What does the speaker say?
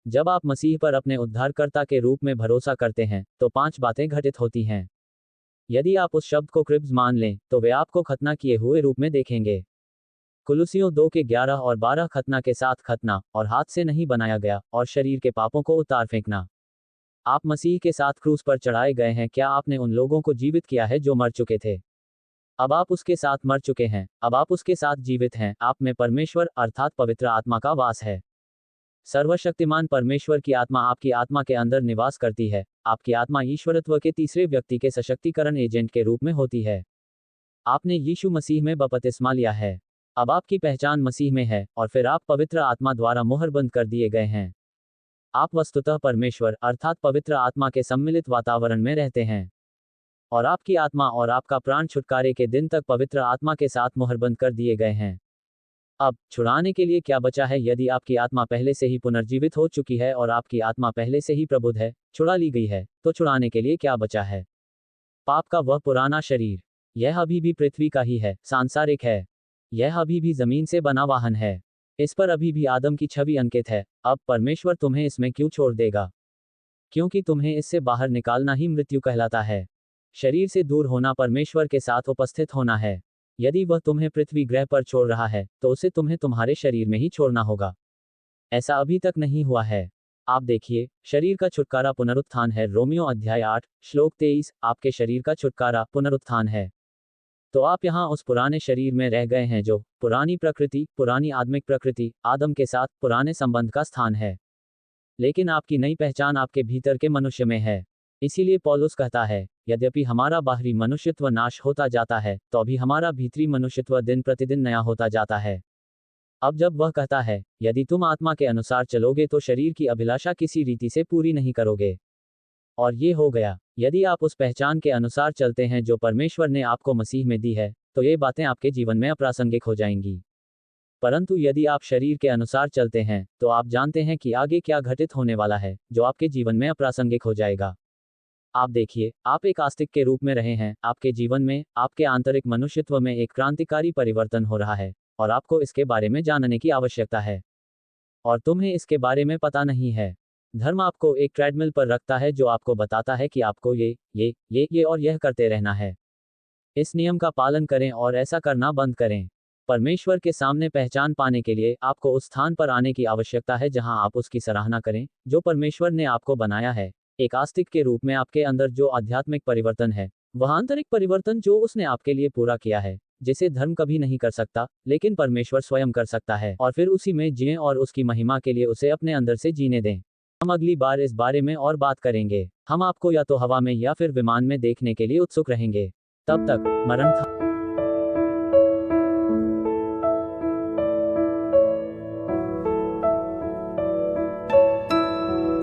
जब आप मसीह पर अपने उद्धारकर्ता के रूप में भरोसा करते हैं तो 5 बातें घटित होती हैं। यदि आप उस शब्द को क्रिब्स मान लें तो वे आपको खतना किए हुए रूप में देखेंगे। कुलुसियों 2 के 11 और 12 खतना के साथ खतना, और हाथ से नहीं बनाया गया, और शरीर के पापों को उतार फेंकना। आप मसीह के साथ क्रूस पर चढ़ाए गए हैं। क्या आपने उन लोगों को जीवित किया है जो मर चुके थे? अब आप उसके साथ मर चुके हैं, अब आप उसके साथ जीवित हैं। आप में परमेश्वर अर्थात पवित्र आत्मा का वास है। सर्वशक्तिमान परमेश्वर की आत्मा आपकी आत्मा के अंदर निवास करती है। आपकी आत्मा ईश्वरत्व के तीसरे व्यक्ति के सशक्तिकरण एजेंट के रूप में होती है। आपने यीशु मसीह में बपतिस्मा लिया है। अब आपकी पहचान मसीह में है, और फिर आप पवित्र आत्मा द्वारा मुहरबंद कर दिए गए हैं। आप वस्तुतः परमेश्वर अर्थात पवित्र आत्मा के सम्मिलित वातावरण में रहते हैं, और आपकी आत्मा और आपका प्राण छुटकारे के दिन तक पवित्र आत्मा के साथ मुहरबंद कर दिए गए हैं। अब छुड़ाने के लिए क्या बचा है? यदि आपकी आत्मा पहले से ही पुनर्जीवित हो चुकी है और आपकी आत्मा पहले से ही प्रबुद्ध है, छुड़ा ली गई है, तो छुड़ाने के लिए क्या बचा है? पाप का वह पुराना शरीर। यह अभी भी पृथ्वी का ही है, सांसारिक है। यह अभी भी जमीन से बना वाहन है। इस पर अभी भी आदम की छवि अंकित है। अब परमेश्वर तुम्हें इसमें क्यों छोड़ देगा? क्योंकि तुम्हें इससे बाहर निकालना ही मृत्यु कहलाता है। शरीर से दूर होना परमेश्वर के साथ उपस्थित होना है। यदि वह तुम्हें पृथ्वी ग्रह पर छोड़ रहा है तो उसे तुम्हें तुम्हारे शरीर में ही छोड़ना होगा। ऐसा अभी तक नहीं हुआ है। आप देखिए, शरीर का छुटकारा पुनरुत्थान है। रोमियो अध्याय 8 श्लोक 23। आपके शरीर का छुटकारा पुनरुत्थान है। तो आप यहाँ उस पुराने शरीर में रह गए हैं जो पुरानी प्रकृति, पुरानी आत्मिक प्रकृति, आदम के साथ पुराने संबंध का स्थान है। लेकिन आपकी नई पहचान आपके भीतर के मनुष्य में है। इसीलिए पौलुस कहता है, यद्यपि हमारा बाहरी मनुष्यत्व नाश होता जाता है तो भी हमारा भीतरी मनुष्यत्व दिन प्रतिदिन नया होता जाता है। अब जब वह कहता है, यदि तुम आत्मा के अनुसार चलोगे तो शरीर की अभिलाषा किसी रीति से पूरी नहीं करोगे। और ये हो गया। यदि आप उस पहचान के अनुसार चलते हैं जो परमेश्वर ने आपको मसीह में दी है, तो ये बातें आपके जीवन में अप्रासंगिक हो जाएंगी। परंतु यदि आप शरीर के अनुसार चलते हैं तो आप जानते हैं कि आगे क्या घटित होने वाला है, जो आपके जीवन में अप्रासंगिक हो जाएगा। आप देखिए, आप एक आस्तिक के रूप में रहे हैं। आपके जीवन में, आपके आंतरिक मनुष्यत्व में एक क्रांतिकारी परिवर्तन हो रहा है, और आपको इसके बारे में जानने की आवश्यकता है। और तुम्हें इसके बारे में पता नहीं है। धर्म आपको एक ट्रेडमिल पर रखता है जो आपको बताता है कि आपको ये और यह करते रहना है। इस नियम का पालन करें और ऐसा करना बंद करें। परमेश्वर के सामने पहचान पाने के लिए आपको उस स्थान पर आने की आवश्यकता है जहां आप उसकी सराहना करें जो परमेश्वर ने आपको बनाया है। एक आस्तिक के रूप में आपके अंदर जो आध्यात्मिक परिवर्तन है, वह आंतरिक परिवर्तन जो उसने आपके लिए पूरा किया है, जिसे धर्म कभी नहीं कर सकता, लेकिन परमेश्वर स्वयं कर सकता है। और फिर उसी में जिएं और उसकी महिमा के लिए उसे अपने अंदर से जीने दें। हम अगली बार इस बारे में और बात करेंगे। हम आपको या तो हवा में या फिर विमान में देखने के लिए उत्सुक रहेंगे। तब तक मरण था।